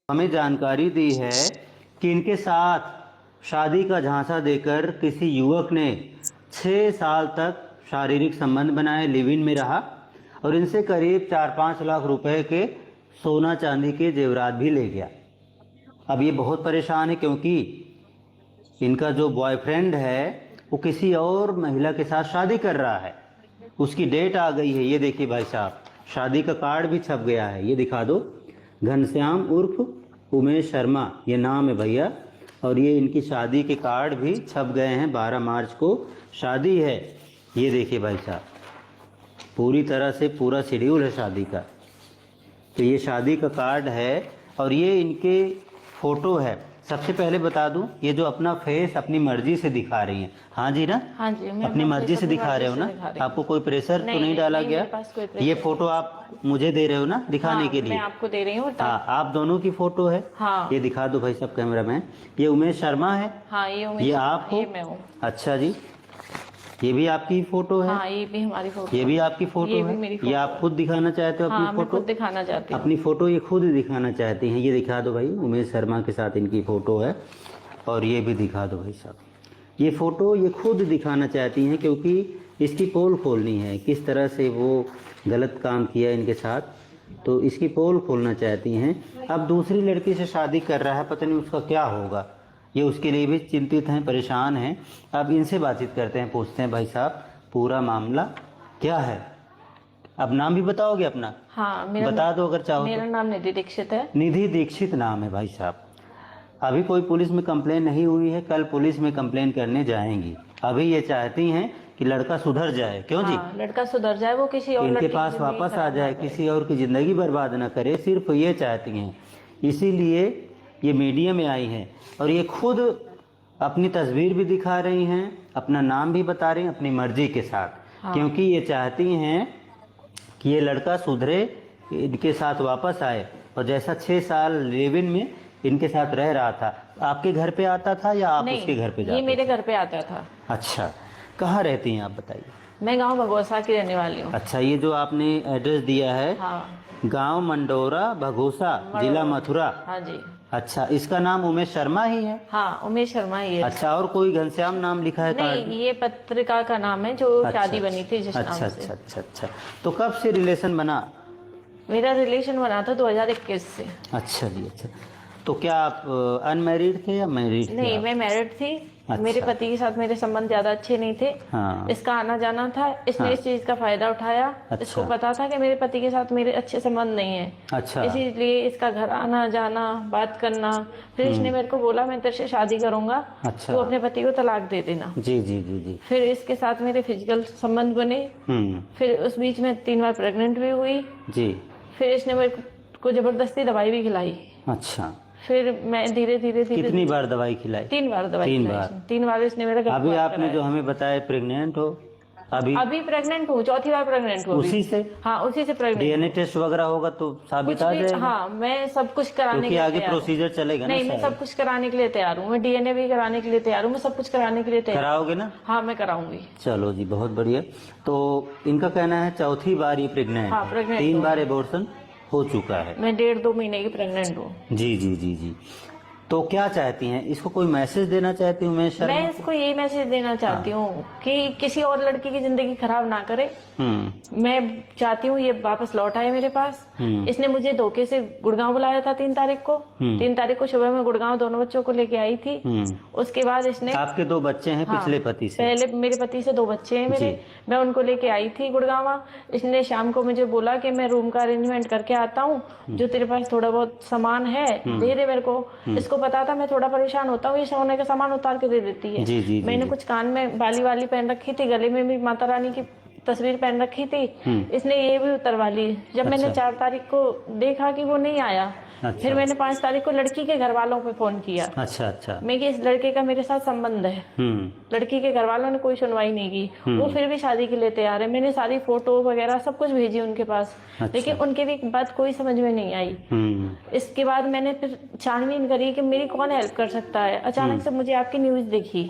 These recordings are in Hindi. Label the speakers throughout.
Speaker 1: हमें जानकारी दी है कि इनके साथ शादी का झांसा देकर किसी युवक ने 6 साल तक शारीरिक संबंध बनाए, लिव इन में रहा और इनसे करीब 4-5 लाख रुपए के सोना चांदी के जेवरात भी ले गया। अब ये बहुत परेशान है क्योंकि इनका जो बॉयफ्रेंड है वो किसी और महिला के साथ शादी कर रहा है। उसकी डेट आ गई है, ये देखिए भाई साहब, शादी का कार्ड भी छप गया है, ये दिखा दो। घनश्याम उर्फ उमेश शर्मा ये नाम है भैया, और ये इनकी शादी के कार्ड भी छप गए हैं। 12 मार्च को शादी है, ये देखिए भाई साहब, पूरी तरह से पूरा शेड्यूल है शादी का। तो ये शादी का कार्ड है और ये इनके फ़ोटो है। सबसे पहले बता दूं, ये जो अपना फेस अपनी मर्जी से दिखा रही हैं, हाँ जी ना?
Speaker 2: हाँ जी, मैं
Speaker 1: अपनी मर्जी से दिखा रहे हो ना? आपको कोई प्रेशर तो नहीं डाला गया? ये फोटो आप मुझे दे रहे हो ना दिखाने के लिए?
Speaker 2: मैं आपको दे रही हूँ।
Speaker 1: हाँ, आप दोनों की फोटो है।
Speaker 2: हाँ।
Speaker 1: ये दिखा दो भाई साहब कैमरा मैन। ये उमेश शर्मा है।
Speaker 2: हाँ,
Speaker 1: ये आप हो?
Speaker 2: ये मैं हूँ।
Speaker 1: अच्छा जी, ये भी आपकी फोटो है?
Speaker 2: हाँ, ये भी हमारी फोटो।
Speaker 1: ये भी आपकी फोटो है? ये आप खुद दिखाना चाहते हो अपनी फोटो?
Speaker 2: मैं खुद दिखाना चाहती हूँ
Speaker 1: अपनी फोटो ये खुद दिखाना चाहती हैं। ये दिखा दो भाई, उमेश शर्मा के साथ इनकी फोटो है। और ये भी दिखा दो भाई साहब, ये फ़ोटो ये खुद दिखाना चाहती हैं क्योंकि इसकी पोल खोलनी है, किस तरह से वो गलत काम किया इनके साथ, तो इसकी पोल खोलना चाहती हैं। अब दूसरी लड़की से शादी कर रहा है, पता नहीं उसका क्या होगा, ये उसके लिए भी चिंतित हैं, परेशान हैं। अब इनसे बातचीत करते हैं, पूछते हैं भाई साहब पूरा मामला क्या है। अब नाम भी बताओगे अपना?
Speaker 2: हाँ,
Speaker 1: बता दो अगर चाहो।
Speaker 2: मेरा नाम निधि दीक्षित है।
Speaker 1: निधि दीक्षित नाम है भाई साहब। अभी कोई पुलिस में कंप्लेन नहीं हुई है, कल पुलिस में कंप्लेन करने जाएंगी। अभी ये चाहती हैं कि लड़का सुधर जाए। क्यों जी?
Speaker 2: लड़का सुधर जाए, वो किसी और
Speaker 1: इनके पास वापस आ जाए, किसी और की ज़िंदगी बर्बाद ना करे, सिर्फ ये चाहती हैं। इसीलिए ये मीडिया में आई हैं और ये खुद अपनी तस्वीर भी दिखा रही हैं, अपना नाम भी बता रही हैं अपनी मर्जी के साथ। क्योंकि ये चाहती हैं कि ये लड़का सुधरे, इनके साथ वापस आए। और जैसा 6 साल लिव इन में इनके साथ रह रहा था, आपके घर पे आता था या आप उसके घर पे जाते?
Speaker 2: ये मेरे घर पे आता था।
Speaker 1: अच्छा, कहाँ रहती हैं आप बताइए?
Speaker 2: मैं गांव भगोसा की रहने वाली हूँ।
Speaker 1: अच्छा, ये जो आपने एड्रेस दिया है, गांव मंडोरा भगोसा, जिला मथुरा।
Speaker 2: हाँ जी।
Speaker 1: अच्छा, इसका नाम उमेश शर्मा ही है?
Speaker 2: हाँ, उमेश शर्मा ही है।
Speaker 1: अच्छा, और कोई घनश्याम नाम लिखा है?
Speaker 2: नहीं, ये पत्रिका का नाम है जो शादी बनी थी जिस नाम से।
Speaker 1: अच्छा अच्छा अच्छा। तो कब से रिलेशन बना?
Speaker 2: मेरा रिलेशन बना था 2021 से।
Speaker 1: अच्छा जी, अच्छा। तो क्या आप अनमैरिड थे या मैरिड थे?
Speaker 2: नहीं, मैं मैरिड थी। अच्छा। मेरे पति के साथ मेरे संबंध ज्यादा अच्छे नहीं थे। हाँ। इसका आना जाना था, इसने इस चीज का फायदा उठाया। अच्छा। इसको पता था कि मेरे पति के साथ मेरे अच्छे संबंध नहीं है। अच्छा। इसीलिए इसका घर आना जाना, बात करना। फिर इसने मेरे को बोला मैं तेरे से शादी करूंगा। अच्छा। तो अपने पति को तलाक दे देना। जी जी जी जी। फिर इसके साथ मेरे फिजिकल संबंध बने। फिर उस बीच में 3 बार प्रेग्नेंट भी हुई। जी। फिर इसने मेरे को जबरदस्ती दवाई भी खिलाई। अच्छा। फिर मैं धीरे धीरे
Speaker 1: कितनी बार दवाई खिलाई?
Speaker 2: 3 बार दवाई खिलाई। 3 बार इसने मेरा गर्भ।
Speaker 1: अभी आपने जो हमें बताया प्रेग्नेंट हो?
Speaker 2: अभी प्रेग्नेंट हूँ, 4थी बार प्रेग्नेंट हूँ।
Speaker 1: उसी से?
Speaker 2: हाँ, उसी से प्रेग्नेंट।
Speaker 1: डीएनए टेस्ट वगैरह होगा तो साबित आ जाएगा?
Speaker 2: हाँ, मैं सब कुछ कराने के लिए
Speaker 1: आगे प्रोसीजर चलेगा ना?
Speaker 2: नहीं, मैं सब कुछ कराने के लिए तैयार हूँ। मैं डीएनए भी कराने के लिए तैयार हूँ। मैं सब कुछ कराने के लिए तैयार।
Speaker 1: कराओगे ना?
Speaker 2: हाँ, मैं कराऊंगी।
Speaker 1: चलो जी, बहुत बढ़िया। तो इनका कहना है 4थी बार ये प्रेग्नेंट। हाँ, प्रेग्नेंट। 3 बार एबॉर्शन हो चुका है।
Speaker 2: मैं 1.5-2 महीने की प्रेग्नेंट हूँ।
Speaker 1: जी जी जी जी। तो क्या चाहती हैं? इसको कोई मैसेज देना चाहती हूँ मैं?
Speaker 2: इसको यही मैसेज देना चाहती हूँ कि किसी और लड़की की जिंदगी खराब ना करे। मैं चाहती हूँ ये वापस लौट आए मेरे पास। इसने मुझे धोखे से गुड़गांव बुलाया था 3 तारीख को। 3 तारीख को सुबह में गुड़गांव दोनों बच्चों को लेके आई थी। उसके बाद इसने,
Speaker 1: आपके 2 बच्चे हैं पिछले पति से?
Speaker 2: पहले मेरे पति से 2 बच्चे हैं मेरे। मैं उनको लेके आई थी गुड़गांव। इसने शाम को मुझे बोला कि मैं रूम का अरेंजमेंट करके आता हूँ, जो तेरे पास थोड़ा बहुत सामान है दे दे मेरे को। इसको पता था मैं थोड़ा परेशान होता हूँ, ये सोने का सामान उतार के दे देती है। जी, मैंने कुछ कान में बाली वाली पहन रखी थी, गले में भी माता रानी की तस्वीर पहन रखी थी। इसने ये भी उतरवा ली। जब मैंने 4 तारीख को देखा कि वो नहीं आया, फिर मैंने 5 तारीख को लड़की के घर वालों पे फोन किया। अच्छा अच्छा। मैं कि इस लड़के का मेरे साथ संबंध है। लड़की के घर वालों ने कोई सुनवाई नहीं की। वो फिर भी शादी के लिए तैयार है। मैंने सारी फोटो वगैरह सब कुछ भेजी उनके पास। लेकिन उनके भी बात कोई समझ में नहीं आई। इसके बाद मैंने फिर छानबीन करी कि मेरी कौन हेल्प कर सकता है। अचानक से मुझे आपकी न्यूज देखी।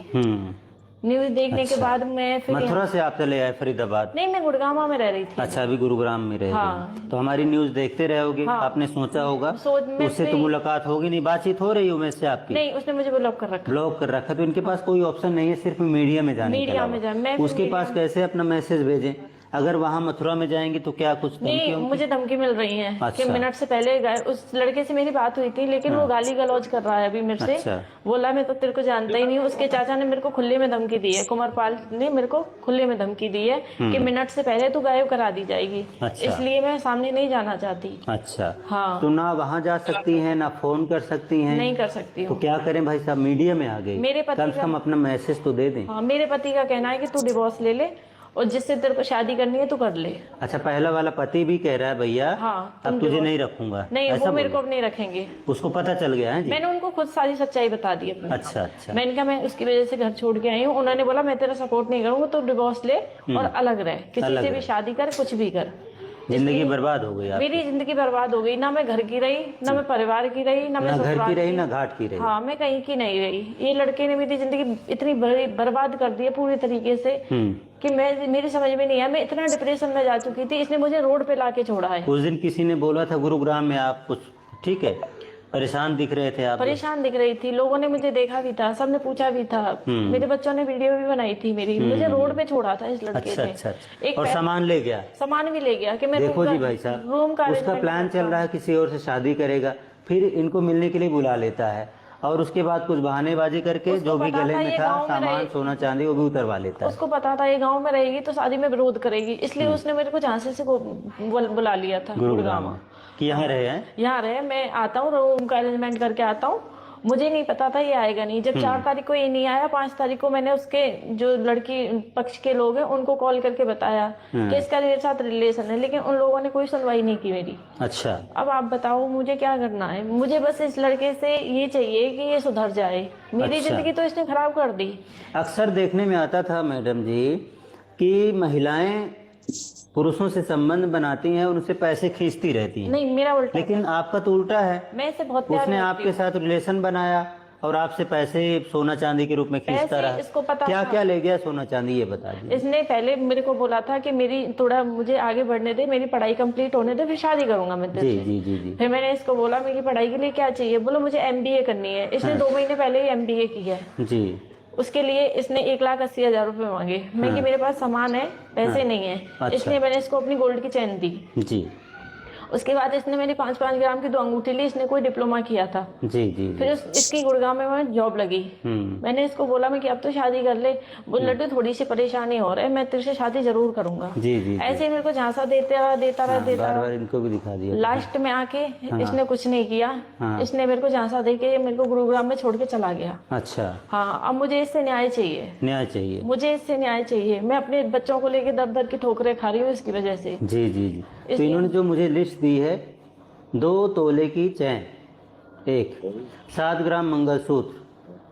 Speaker 2: न्यूज देखने के
Speaker 1: अच्छा।
Speaker 2: बाद मैं फिर
Speaker 1: मथुरा से आप चले आए फरीदाबाद?
Speaker 2: नहीं, मैं गुड़गांव में रह रही थी।
Speaker 1: अच्छा, अभी गुरुग्राम में रह रहे
Speaker 2: हाँ।
Speaker 1: हैं। तो हमारी न्यूज देखते रहे होगे,
Speaker 2: हाँ।
Speaker 1: आपने सोचा होगा
Speaker 2: मैं
Speaker 1: उससे तो मुलाकात होगी नहीं, बातचीत हो रही उमेश से आपकी?
Speaker 2: नहीं, उसने मुझे ब्लॉक कर रखा।
Speaker 1: ब्लॉक कर रखा, तो इनके पास कोई ऑप्शन नहीं है सिर्फ मीडिया में जाने के
Speaker 2: मीडिया में
Speaker 1: अलावा।
Speaker 2: मैं
Speaker 1: उसके पास कैसे अपना मैसेज भेजें? अगर वहाँ मथुरा में जाएंगे तो क्या कुछ
Speaker 2: नहीं,
Speaker 1: धमकी उनकी?
Speaker 2: मुझे धमकी मिल रही है कि
Speaker 1: अच्छा।
Speaker 2: मिनट से पहले उस लड़के से मेरी बात हुई थी, लेकिन वो गाली गलौज कर रहा है अभी मेरे से।
Speaker 1: अच्छा।
Speaker 2: बोला मैं तो तेरे को जानता ही नहीं हूँ। उसके चाचा ने मेरे को खुले में धमकी दी है, कुमारपाल ने मेरे को खुले में धमकी दी है कि मिनट से पहले तू गायब करा दी जाएगी।
Speaker 1: अच्छा।
Speaker 2: इसलिए मैं सामने नहीं जाना चाहती।
Speaker 1: अच्छा।
Speaker 2: हाँ।
Speaker 1: तो ना वहाँ जा सकती हैं ना फोन कर सकती हैं?
Speaker 2: नहीं कर सकती
Speaker 1: तो
Speaker 2: हूँ।
Speaker 1: क्या करें भाई साहब, मीडिया में आ गई,
Speaker 2: मेरे पति
Speaker 1: कम से कम अपना मैसेज तो दे दें।
Speaker 2: हाँ, मेरे पति का कहना है कि तू डिवोर्स ले ले और जिससे तेरे को शादी करनी है तू कर ले।
Speaker 1: अच्छा, पहला वाला पति भी कह रहा है भैया
Speaker 2: हाँ,
Speaker 1: अब तुझे नहीं रखूंगा?
Speaker 2: नहीं,
Speaker 1: ऐसा
Speaker 2: वो मेरे
Speaker 1: बोला?
Speaker 2: को अब नहीं रखेंगे।
Speaker 1: उसको पता चल गया है जी?
Speaker 2: मैंने उनको खुद सारी सच्चाई बता दी अपनी।
Speaker 1: अच्छा अच्छा।
Speaker 2: मैंने कहा मैं उसकी वजह से घर छोड़ के आई हूँ। उन्होंने बोला मैं तेरा सपोर्ट नहीं करूंगा, तो डिवोर्स ले और अलग रह, किसी
Speaker 1: अलग
Speaker 2: से भी
Speaker 1: रह।
Speaker 2: शादी कर, कुछ भी कर।
Speaker 1: जिंदगी बर्बाद हो गई आपकी।
Speaker 2: मेरी जिंदगी बर्बाद हो गई, ना मैं घर की रही, ना मैं परिवार की रही, ना मैं
Speaker 1: ना घर की
Speaker 2: ससुराल
Speaker 1: रही
Speaker 2: की।
Speaker 1: ना घाट की रही।
Speaker 2: हाँ, मैं कहीं की नहीं रही। ये लड़के ने मेरी जिंदगी इतनी बर्बाद कर दी है पूरी तरीके से कि मेरी समझ में नहीं आया। मैं इतना डिप्रेशन में जा चुकी थी, इसने मुझे रोड पे लाके छोड़ा है।
Speaker 1: उस दिन किसी ने बोला था गुरुग्राम में आप कुछ ठीक है परेशान दिख रहे थे आप?
Speaker 2: परेशान दिख रही थी, लोगों ने मुझे देखा भी था, सबने पूछा भी था। मेरे बच्चों ने वीडियो भी बनाई थी मेरी। मुझे रोड पे छोड़ा था इस लड़के
Speaker 1: अच्छा
Speaker 2: ने।
Speaker 1: अच्छा अच्छा। और सामान ले गया?
Speaker 2: सामान भी ले गया कि मैं
Speaker 1: देखो जी भाई साहब,
Speaker 2: रूम का
Speaker 1: उसका प्लान चल रहा है किसी और से शादी करेगा, फिर इनको मिलने के लिए बुला लेता है और उसके बाद कुछ बहानेबाजी करके जो भी गले में था सामान सोना चांदी वो भी उतरवा लेता है।
Speaker 2: उसको पता था ये गांव में रहेगी तो शादी में विरोध करेगी, इसलिए उसने मेरे को झांसी से बुला लिया था गुड़गांव
Speaker 1: कि यहाँ रहे हैं।
Speaker 2: यहाँ रहे, मैं आता हूँ, रूम का अरेंजमेंट करके आता हूँ। मुझे नहीं पता था ये आएगा नहीं। जब 4 तारीख को ये नहीं आया, 5 तारीख को मैंने उसके जो लड़की पक्ष के लोग हैं उनको कॉल करके बताया कि इसका मेरे साथ रिलेशन है, लेकिन उन लोगों ने कोई सुनवाई नहीं की मेरी।
Speaker 1: अच्छा।
Speaker 2: अब आप बताओ मुझे क्या करना है? मुझे बस इस लड़के से ये चाहिए कि ये सुधर जाए। मेरी जिंदगी तो इसने खराब कर दी।
Speaker 1: अक्सर देखने में आता था मैडम जी कि महिलाएं पुरुषों से संबंध बनाती हैं और उनसे पैसे खींचती रहती हैं।
Speaker 2: नहीं, मेरा उल्टा।
Speaker 1: लेकिन आपका तो उल्टा है।
Speaker 2: मैं इससे बहुत प्यार
Speaker 1: उसने आपके साथ रिलेशन बनाया और आपसे पैसे सोना चांदी के रूप में खींचता रहा।
Speaker 2: इसको पता
Speaker 1: क्या क्या ले गया सोना चांदी, ये बता दीजिए।
Speaker 2: इसने पहले मेरे को बोला था कि मेरी थोड़ा मुझे आगे बढ़ने दे, मेरी पढ़ाई कंप्लीट होने दे, फिर शादी करूंगा मैं तेरे
Speaker 1: जी
Speaker 2: से।
Speaker 1: जी जी जी।
Speaker 2: फिर मैंने इसको बोला मेरी पढ़ाई के लिए क्या चाहिए? बोलो मुझे MBA करनी है। इसने 2 महीने पहले ही MBA की है।
Speaker 1: जी।
Speaker 2: उसके लिए इसने 1,80,000 रुपए मांगे। मैं कि मेरे पास सामान है, पैसे नहीं है।
Speaker 1: अच्छा।
Speaker 2: इसलिए मैंने इसको अपनी गोल्ड की चेन दी।
Speaker 1: जी।
Speaker 2: उसके बाद इसने मेरी 5-5 ग्राम की 2 अंगूठी ली। इसने कोई डिप्लोमा किया था।
Speaker 1: जी जी।
Speaker 2: फिर इसकी गुड़गांव में जॉब लगी। मैंने इसको बोला मैं कि अब तो शादी कर ले। वो लड्डू थोड़ी सी परेशानी हो रहा है, मैं तेरे से शादी जरूर करूंगा।
Speaker 1: जी जी।
Speaker 2: ऐसे ही मेरे को झांसा देता रहा।
Speaker 1: बार बार इनको भी दिखा दिया।
Speaker 2: लास्ट में आके इसने कुछ नहीं किया। इसने मेरे को झांसा दे के मेरे को गुरुग्राम में छोड़ के चला गया।
Speaker 1: अच्छा।
Speaker 2: हाँ, अब मुझे इससे न्याय चाहिए।
Speaker 1: न्याय चाहिए।
Speaker 2: मुझे इससे न्याय चाहिए। मैं अपने बच्चों को लेके दर की ठोकरें खा रही हूँ इसकी वजह से।
Speaker 1: जी जी जी। तो इन्होंने जो मुझे लिस्ट दी है, 2 तोले की चैन, 7 ग्राम मंगलसूत्र,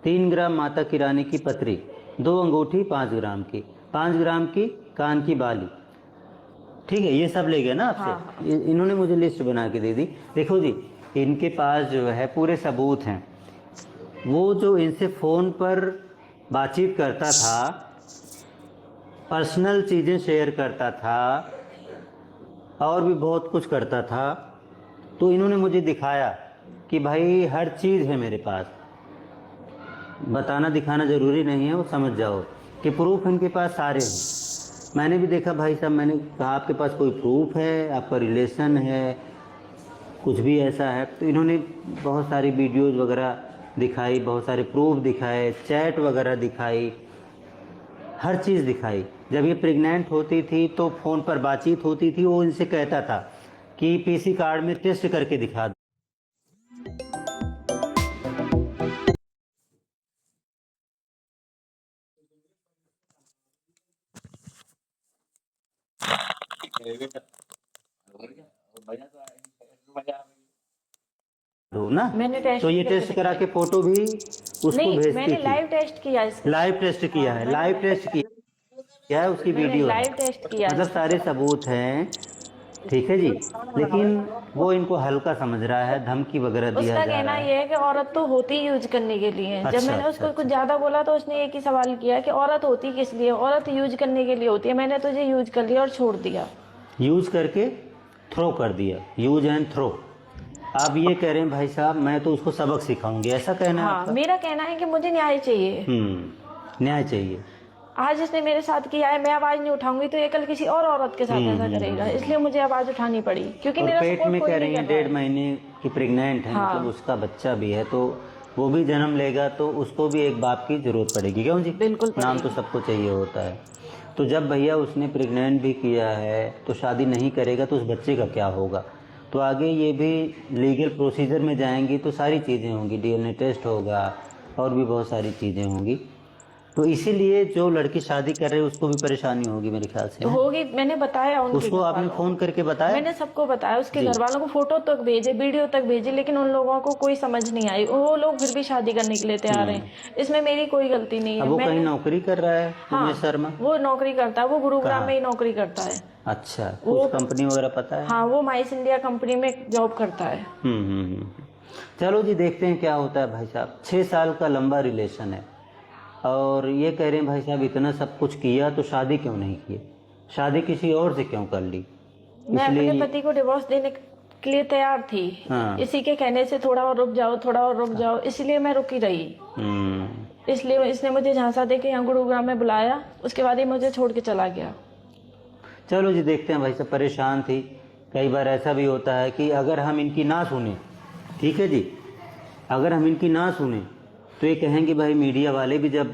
Speaker 1: 3 ग्राम माता की रानी की पत्री, 2 अंगूठी 5 ग्राम की, 5 ग्राम की कान की बाली, ठीक है, ये सब ले गए ना आपसे।
Speaker 2: हाँ।
Speaker 1: इन्होंने मुझे लिस्ट बना के दे दी। देखो जी, इनके पास जो है पूरे सबूत हैं। वो जो इनसे फ़ोन पर बातचीत करता था, पर्सनल चीज़ें शेयर करता था और भी बहुत कुछ करता था, तो इन्होंने मुझे दिखाया कि भाई हर चीज़ है मेरे पास। बताना दिखाना ज़रूरी नहीं है, वो समझ जाओ कि प्रूफ इनके पास सारे हैं। मैंने भी देखा भाई साहब, मैंने कहा आपके पास कोई प्रूफ है, आपका रिलेशन है, कुछ भी ऐसा है? तो इन्होंने बहुत सारी वीडियोज़ वगैरह दिखाई, बहुत सारे प्रूफ दिखाए, चैट वगैरह दिखाई, हर चीज़ दिखाई। जब ये प्रेग्नेंट होती थी तो फ़ोन पर बातचीत होती थी, वो इनसे कहता था कि PC कार्ड में टेस्ट करके दिखा दो। ना
Speaker 2: मैंने टेस्ट
Speaker 1: तो ये टेस्ट करा के फोटो भी उसको
Speaker 2: नहीं,
Speaker 1: भेजती
Speaker 2: मैंने
Speaker 1: थी।
Speaker 2: लाइव टेस्ट किया इसका।
Speaker 1: लाइव टेस्ट किया है, लाइव टेस्ट किया है, उसकी वीडियो है।
Speaker 2: लाइव टेस्ट किया
Speaker 1: मतलब सारे सबूत हैं ठीक है जी। लेकिन वो इनको हल्का समझ रहा है, धमकी वगैरह दिया
Speaker 2: उसका
Speaker 1: जा
Speaker 2: कहना
Speaker 1: रहा है।
Speaker 2: ये है कि औरत तो होती ही यूज करने के लिए है। जब
Speaker 1: अच्छा,
Speaker 2: मैंने उसको
Speaker 1: अच्छा,
Speaker 2: कुछ ज्यादा बोला तो उसने एक ही सवाल किया कि औरत होती किस लिए, औरत यूज करने के लिए होती है, मैंने तुझे यूज कर लिया और छोड़ दिया।
Speaker 1: यूज करके थ्रो कर दिया, यूज एंड थ्रो। आप ये कह रहे हैं भाई साहब मैं तो उसको सबक सिखाऊंगी, ऐसा कहना है
Speaker 2: हाँ,
Speaker 1: आपका?
Speaker 2: मेरा कहना है कि मुझे न्याय चाहिए।
Speaker 1: न्याय चाहिए।
Speaker 2: आज इसने मेरे साथ किया है, मैं आवाज नहीं उठाऊंगी तो ये कल किसी और औरत के साथ ऐसा करेगा, इसलिए मुझे आवाज उठानी पड़ी, क्योंकि
Speaker 1: और
Speaker 2: मेरा
Speaker 1: पेट
Speaker 2: सपोर्ट
Speaker 1: में
Speaker 2: कोई
Speaker 1: कह
Speaker 2: नहीं
Speaker 1: रही
Speaker 2: कर
Speaker 1: हैं
Speaker 2: रहा
Speaker 1: 1.5
Speaker 2: है।
Speaker 1: महीने की प्रेग्नेंट है,
Speaker 2: हाँ।
Speaker 1: मतलब उसका बच्चा भी है, तो वो भी जन्म लेगा तो उसको भी एक बाप की जरूरत पड़ेगी, क्यों जी?
Speaker 2: बिल्कुल
Speaker 1: नाम तो
Speaker 2: पड़ेगी।
Speaker 1: सबको चाहिए होता है। तो जब भैया उसने प्रेग्नेंट भी किया है तो शादी नहीं करेगा तो उस बच्चे का क्या होगा? तो आगे ये भी लीगल प्रोसीजर में जाएंगी तो सारी चीज़ें होंगी, डीएनए टेस्ट होगा और भी बहुत सारी चीज़ें होंगी। तो इसीलिए जो लड़की शादी कर रही है उसको भी परेशानी होगी मेरे ख्याल से।
Speaker 2: होगी, मैंने बताया उनके
Speaker 1: उसको
Speaker 2: घर
Speaker 1: आपने
Speaker 2: वालों
Speaker 1: फ़ोन करके बताया?
Speaker 2: मैंने सबको बताया, उसके
Speaker 1: जी।
Speaker 2: घर वालों को फोटो तक भेजे, वीडियो तक भेजे, लेकिन उन लोगों को कोई समझ नहीं आई, वो लोग फिर भी शादी करने के लिए तैयार हैं। इसमें मेरी कोई गलती नहीं
Speaker 1: अब
Speaker 2: है।
Speaker 1: वो कहीं
Speaker 2: मैंने
Speaker 1: नौकरी कर रहा है
Speaker 2: हाँ,
Speaker 1: उमेश शर्मा?
Speaker 2: वो नौकरी करता है, वो गुरुग्राम
Speaker 1: कहाँ?
Speaker 2: में ही नौकरी करता है।
Speaker 1: अच्छा,
Speaker 2: वो
Speaker 1: कुछ कंपनी वगैरह पता है?
Speaker 2: हाँ, वो माइस इंडिया कंपनी में जॉब करता है।
Speaker 1: चलो जी, देखते हैं क्या होता है भाई साहब। 6 साल का लंबा रिलेशन है और ये कह रहे हैं भाई साहब इतना सब कुछ किया तो शादी क्यों नहीं की? शादी किसी और से क्यों कर ली?
Speaker 2: मैं अपने
Speaker 1: इसलिए
Speaker 2: पति को डिवोर्स देने के लिए तैयार थी।
Speaker 1: हाँ।
Speaker 2: इसी के कहने से थोड़ा और रुक जाओ, थोड़ा और रुक जाओ, इसलिए मैं रुकी रही। इसलिए इसने मुझे झांसा दे के यहाँ गुरुग्राम में बुलाया, उसके बाद ही मुझे छोड़ के चला गया।
Speaker 1: चलो जी, देखते हैं भाई साहब। परेशान थी। कई बार ऐसा भी होता है कि अगर हम इनकी ना सुने, ठीक है जी, अगर हम इनकी ना सुने तो ये कहेंगे भाई मीडिया वाले भी जब